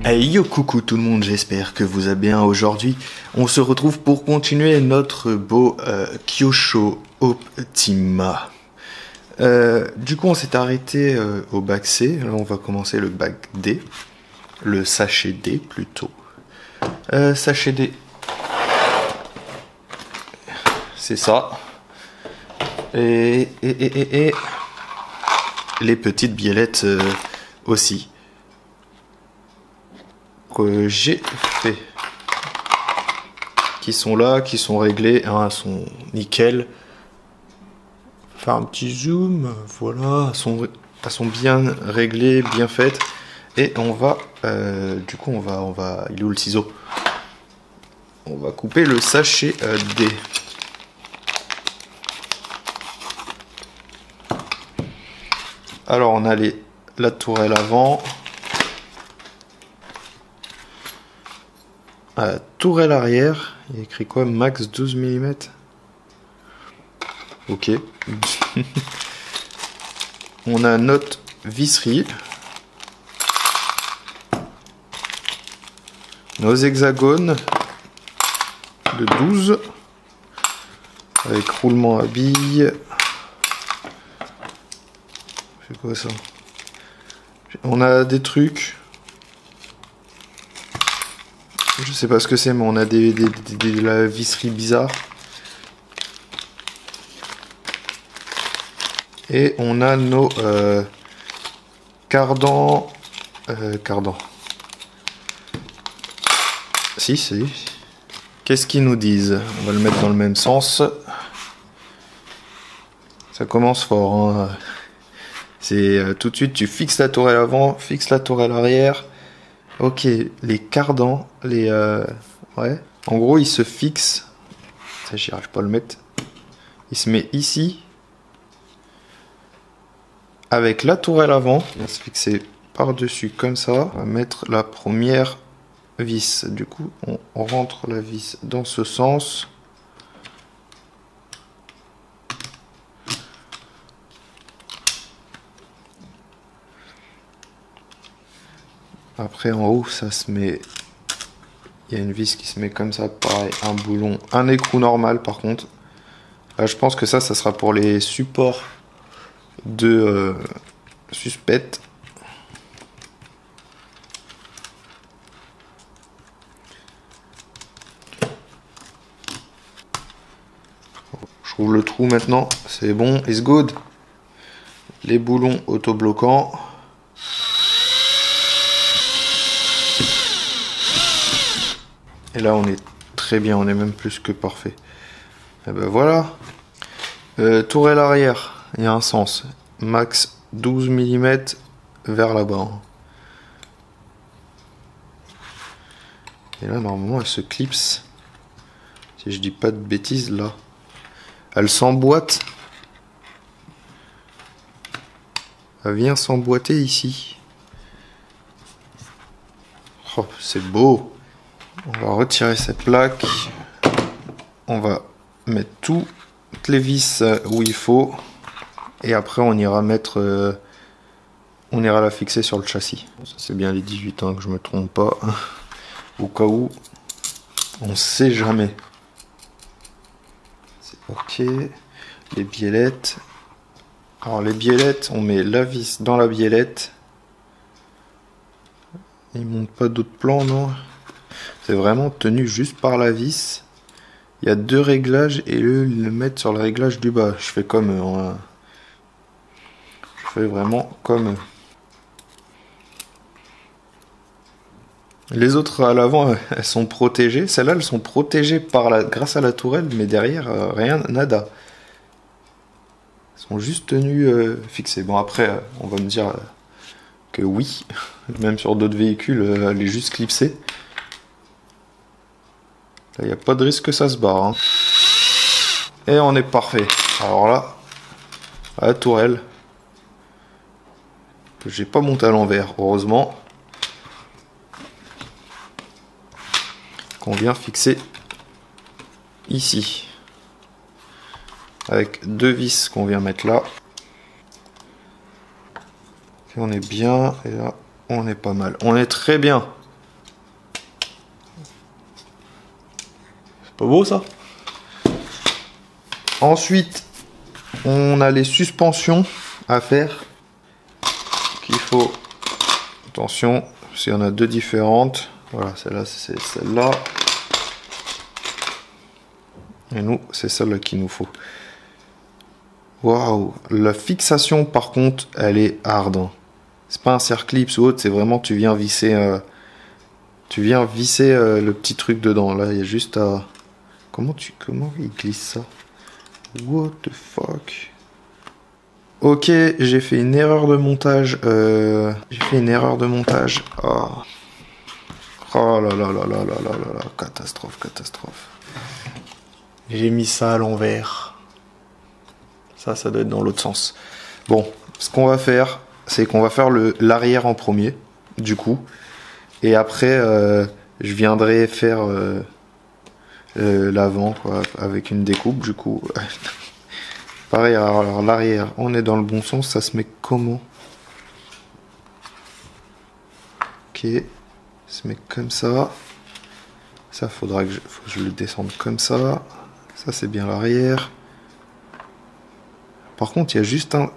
Hey yo coucou tout le monde, j'espère que vous allez bien. Aujourd'hui on se retrouve pour continuer notre beau Kyosho Optima. Du coup on s'est arrêté au bac C, là on va commencer le bac D, le sachet D plutôt. Sachet D, c'est ça. Et les petites biellettes aussi. Que j'ai fait, qui sont là, qui sont réglées, hein, elles sont nickel. Faire un petit zoom, voilà, elles sont bien réglées, bien faites. Et on va, du coup, on va, il est où le ciseau? On va couper le sachet D. Alors on a la tourelle avant. Tourelle arrière, il y a écrit quoi? Max 12 mm. Ok. On a notre visserie. Nos hexagones de 12. Avec roulement à billes. C'est quoi ça? On a des trucs. Je sais pas ce que c'est, mais on a la visserie bizarre. Et on a nos cardans. Cardans. Si. Qu'est-ce qu'ils nous disent? On va le mettre dans le même sens. Ça commence fort. Hein. C'est tout de suite, tu fixes la tourelle avant, fixes la tourelle arrière. Ok, les cardans, ouais. En gros, il se fixe. Ça, j'y arrive pas à le mettre. Il se met ici. Avec la tourelle avant. Il va se fixer par-dessus comme ça. On va mettre la première vis. Du coup, on rentre la vis dans ce sens. Après en haut ça se met, il y a une vis qui se met comme ça, pareil, un boulon, un écrou normal par contre. Là je pense que ça sera pour les supports de suspecte. Je trouve le trou maintenant, c'est bon, it's good. Les boulons autobloquants. Et là on est très bien, on est même plus que parfait. Et ben voilà. Tourelle arrière, il y a un sens. Max 12 mm vers là-bas. Et là normalement elle se clipse. Si je dis pas de bêtises là. Elle s'emboîte. Elle vient s'emboîter ici. Oh, c'est beau. On va retirer cette plaque. On va mettre toutes les vis où il faut. Et après on ira mettre... on ira la fixer sur le châssis. C'est bien les 18 ans, que je me trompe pas. Au cas où. On sait jamais. C'est ok. Les biellettes. Alors les biellettes, on met la vis dans la biellette. Il ne monte pas d'autres plans, non? C'est vraiment tenu juste par la vis. Il y a deux réglages et eux ils le mettent sur le réglage du bas. Je fais comme eux. Hein. Je fais vraiment comme eux. Les autres à l'avant, elles sont protégées. Celles-là, elles sont protégées grâce à la tourelle, mais derrière, rien, nada. Elles sont juste tenues fixées. Bon, après, on va me dire que oui, même sur d'autres véhicules, elle est juste clipsée. Là, il n'y a pas de risque que ça se barre. Hein. Et on est parfait. Alors là, la tourelle, que j'ai pas monté à l'envers, heureusement. Qu'on vient fixer ici. Avec deux vis qu'on vient mettre là. Et on est bien. Et là, on est pas mal. On est très bien. Pas beau ça? Ensuite, on a les suspensions à faire. Qu'il faut... Attention, parce qu'il y en a deux différentes. Voilà, celle-là, c'est celle-là. Et nous, c'est celle-là qu'il nous faut. Waouh! La fixation, par contre, elle est hard. Hein. C'est pas un circlips ou autre, c'est vraiment tu viens visser le petit truc dedans. Là, il y a juste à... Comment il glisse ça? What the fuck? Ok, j'ai fait une erreur de montage. Oh. Oh là là là là là là là là. Catastrophe, catastrophe. J'ai mis ça à l'envers. Ça doit être dans l'autre sens. Bon, ce qu'on va faire, c'est qu'on va faire l'arrière en premier, du coup. Et après, je viendrai faire l'avant, quoi, avec une découpe, du coup. Pareil, alors l'arrière, on est dans le bon sens, ça se met comment? Ok, ça se met comme ça. Ça, faudra que je le descende comme ça. Ça, c'est bien l'arrière. Par contre, il y a juste un...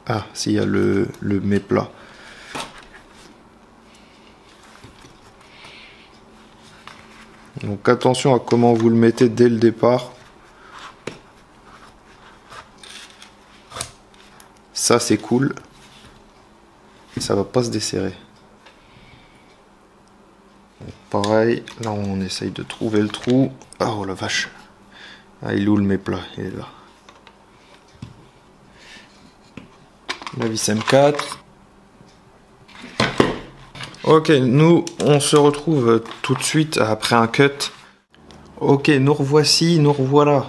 Ah, si, il y a le méplat. Donc attention à comment vous le mettez dès le départ. Ça, c'est cool. Et ça va pas se desserrer. Donc, pareil, là on essaye de trouver le trou. Oh la vache. Ah, il est où le méplat? Il est là. La vis M4. Ok, nous on se retrouve tout de suite après un cut. Ok, nous revoici, nous revoilà.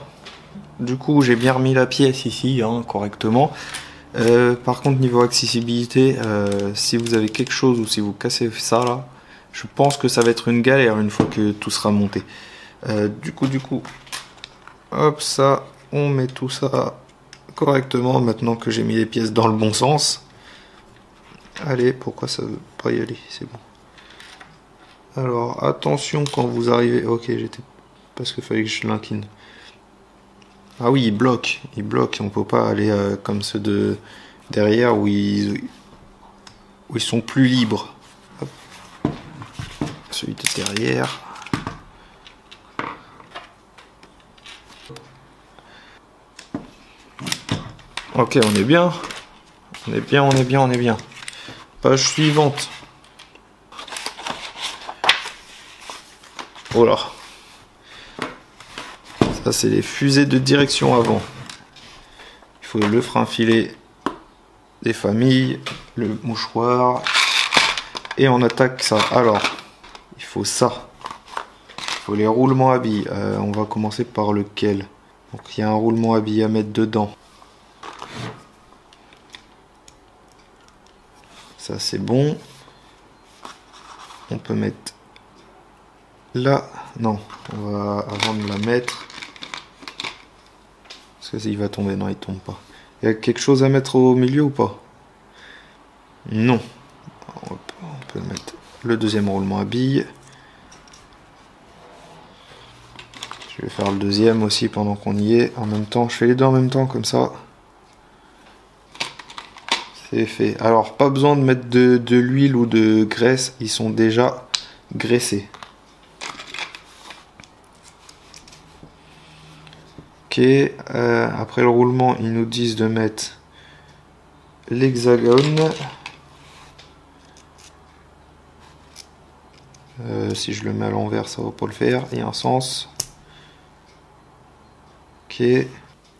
Du coup, j'ai bien remis la pièce ici, hein, correctement. Par contre, niveau accessibilité, si vous avez quelque chose ou si vous cassez ça là, je pense que ça va être une galère une fois que tout sera monté. Du coup, hop, ça, on met tout ça correctement maintenant que j'ai mis les pièces dans le bon sens. Allez, pourquoi ça veut pas y aller? C'est bon. Alors, attention quand vous arrivez... Ok, j'étais... Parce qu'il fallait que je l'incline. Ah oui, il bloque, on peut pas aller comme ceux de derrière où ils sont plus libres. Hop. Celui de derrière. Ok, on est bien. On est bien. Page suivante. Oh là. Ça, c'est les fusées de direction avant. Il faut le frein filet des familles, le mouchoir. Et on attaque ça. Alors, il faut ça. Il faut les roulements à billes. On va commencer par lequel? Donc, il y a un roulement à billes à mettre dedans. Ça, c'est bon. On peut mettre là. Non, on va avant de la mettre. Parce que il va tomber, non il tombe pas. Il y a quelque chose à mettre au milieu ou pas? Non. On peut mettre le deuxième roulement à billes. Je vais faire le deuxième aussi pendant qu'on y est. En même temps, je fais les deux en même temps comme ça. C'est fait. Alors pas besoin de mettre de l'huile ou de graisse, ils sont déjà graissés. Ok, après le roulement, ils nous disent de mettre l'hexagone. Si je le mets à l'envers, ça va pas le faire. Il y a un sens. Ok.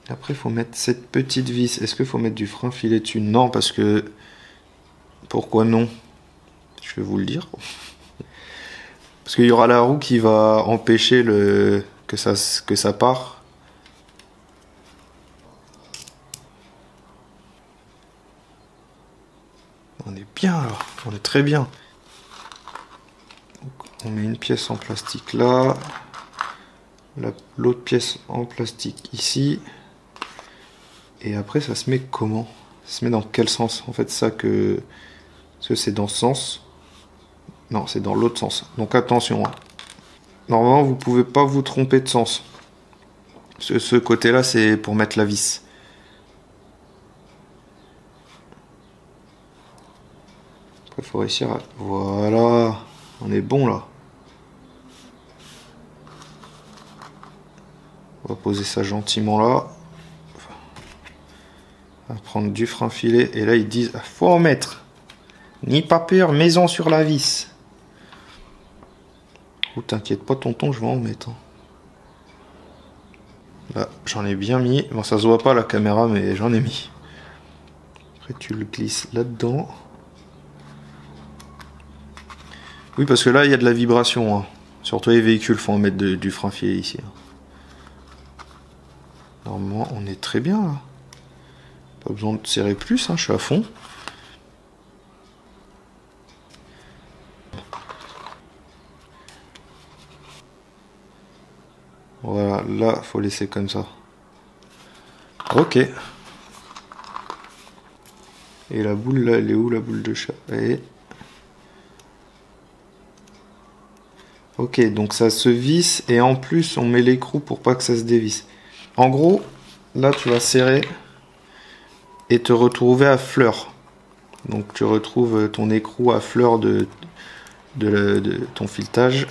Après, il faut mettre cette petite vis. Est-ce qu'il faut mettre du frein filet dessus? Non, parce que... Pourquoi non? Je vais vous le dire. Parce qu'il y aura la roue qui va empêcher que ça part. On est bien là, on est très bien. Donc, on met une pièce en plastique là, l'autre pièce en plastique ici. Et après ça se met comment? Ça se met dans quel sens? En fait ça que... Parce que c'est dans ce sens. Non, c'est dans l'autre sens. Donc attention. Hein. Normalement, vous pouvez pas vous tromper de sens. Ce côté-là, c'est pour mettre la vis. Après, il faut réussir à... Voilà, on est bon là. On va poser ça gentiment là. On va prendre du frein filet. Et là, ils disent, faut en mettre. Ni pas peur, maison sur la vis. Oh, t'inquiète pas, tonton, je vais en mettre. Là, j'en ai bien mis. Bon, ça se voit pas à la caméra, mais j'en ai mis. Après, tu le glisses là-dedans. Oui, parce que là, il y a de la vibration. Hein. Surtout les véhicules, faut en mettre du frein filet ici. Normalement, on est très bien, là. Pas besoin de serrer plus, hein, je suis à fond. Voilà, là, faut laisser comme ça. Ok. Et la boule, là, elle est où, la boule de chat? Et... Ok, donc ça se visse et en plus, on met l'écrou pour pas que ça se dévisse. En gros, là, tu vas serrer et te retrouver à fleur. Donc, tu retrouves ton écrou à fleur de ton filetage.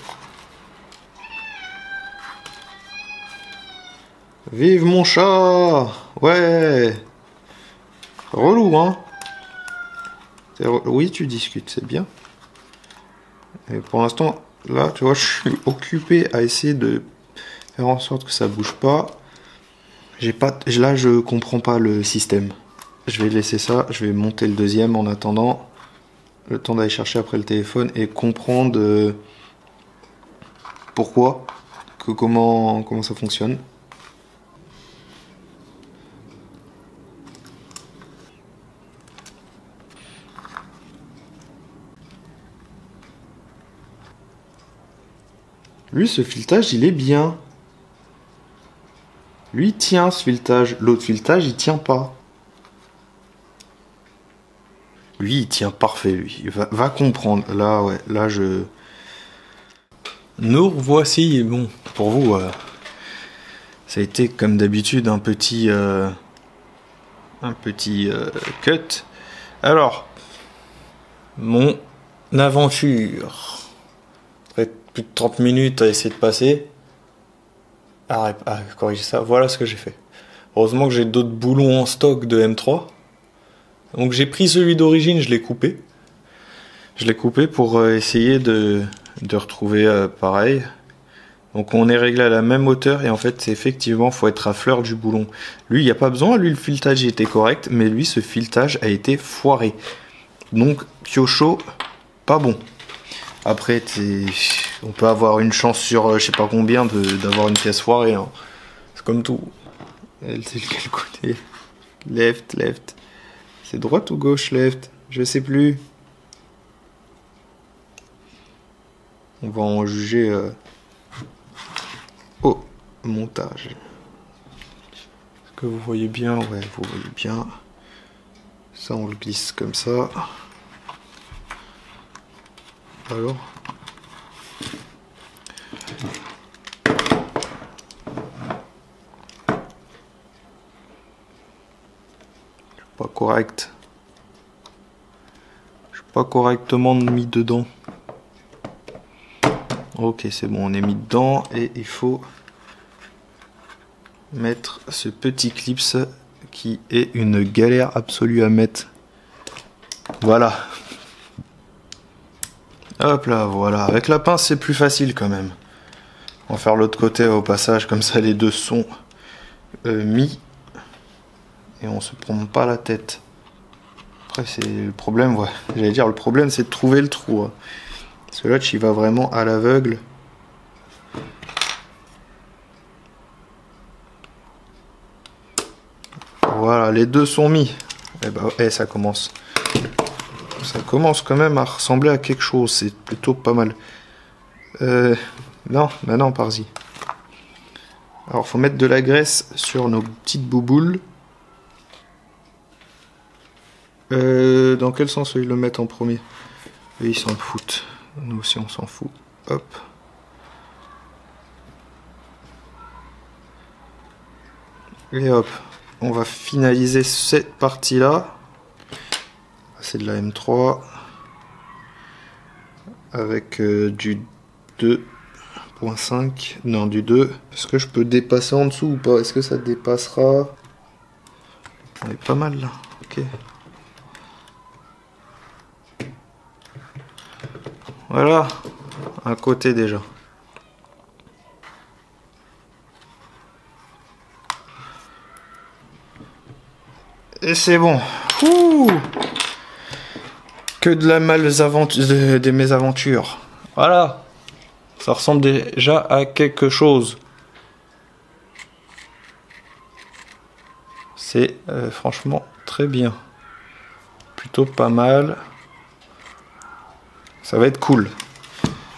Vive mon chat! Ouais! Relou, hein? Oui, tu discutes, c'est bien. Et pour l'instant, là, tu vois, je suis occupé à essayer de faire en sorte que ça bouge pas. Là, je comprends pas le système. Je vais laisser ça, je vais monter le deuxième en attendant. Le temps d'aller chercher après le téléphone et comprendre pourquoi, comment ça fonctionne. Lui, ce filetage, il est bien. Lui, il tient ce filetage. L'autre filetage, il tient pas. Lui, il tient parfait, lui. Va comprendre. Là, ouais, là, je... Nous revoici. Bon, pour vous, ça a été, comme d'habitude, un petit cut. Alors, mon aventure. Après plus de 30 minutes à essayer de passer. À corriger ça. Voilà ce que j'ai fait. Heureusement que j'ai d'autres boulons en stock de M3. Donc j'ai pris celui d'origine, je l'ai coupé. Je l'ai coupé pour essayer de retrouver pareil. Donc on est réglé à la même hauteur et en fait c'est effectivement faut être à fleur du boulon. Lui il n'y a pas besoin, lui le filetage était correct, mais lui ce filetage a été foiré. Donc piocho, pas bon. Après on peut avoir une chance sur je sais pas combien d'avoir une pièce foirée. Hein. C'est comme tout. Elle sait quel côté. Left. C'est droite ou gauche left? Je sais plus. On va en juger au montage. Est-ce que vous voyez bien? Ouais, vous voyez bien. Ça, on le glisse comme ça. Alors. Pas correct. Je suis pas correctement mis dedans. Ok, c'est bon, on est mis dedans et il faut mettre ce petit clips qui est une galère absolue à mettre. Voilà. Hop là, voilà. Avec la pince, c'est plus facile quand même. On va faire l'autre côté au passage, comme ça les deux sont mis. Et on se prend pas la tête. Après, c'est le problème, ouais. J'allais dire, le problème, c'est de trouver le trou. Hein. Parce que là, tu y vas vraiment à l'aveugle. Voilà, les deux sont mis. Et bah, ça commence. Ça commence quand même à ressembler à quelque chose. C'est plutôt pas mal. Non, bah non, par-y. Alors, faut mettre de la graisse sur nos petites bouboules. Dans quel sens ils le mettent en premier? Et ils s'en foutent. Nous aussi, on s'en fout. Hop. Et hop, on va finaliser cette partie-là. C'est de la M3 avec du 2.5, non du 2. Est-ce que je peux dépasser en dessous ou pas? Est-ce que ça dépassera? On est pas mal là, ok. Voilà, un côté déjà. Et c'est bon. Ouh, que de la des mésaventures. Voilà. Ça ressemble déjà à quelque chose. C'est franchement très bien. Plutôt pas mal. Ça va être cool.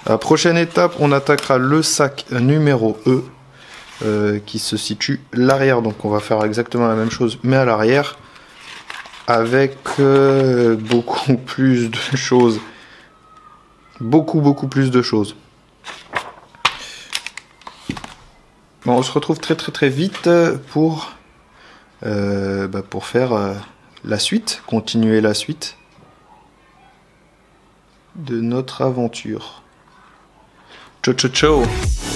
La prochaine étape, on attaquera le sac numéro E. Qui se situe l'arrière. Donc on va faire exactement la même chose, mais à l'arrière. Avec beaucoup plus de choses. Beaucoup plus de choses. Bon, on se retrouve très vite pour faire la suite, continuer la suite de notre aventure. Ciao ciao ciao.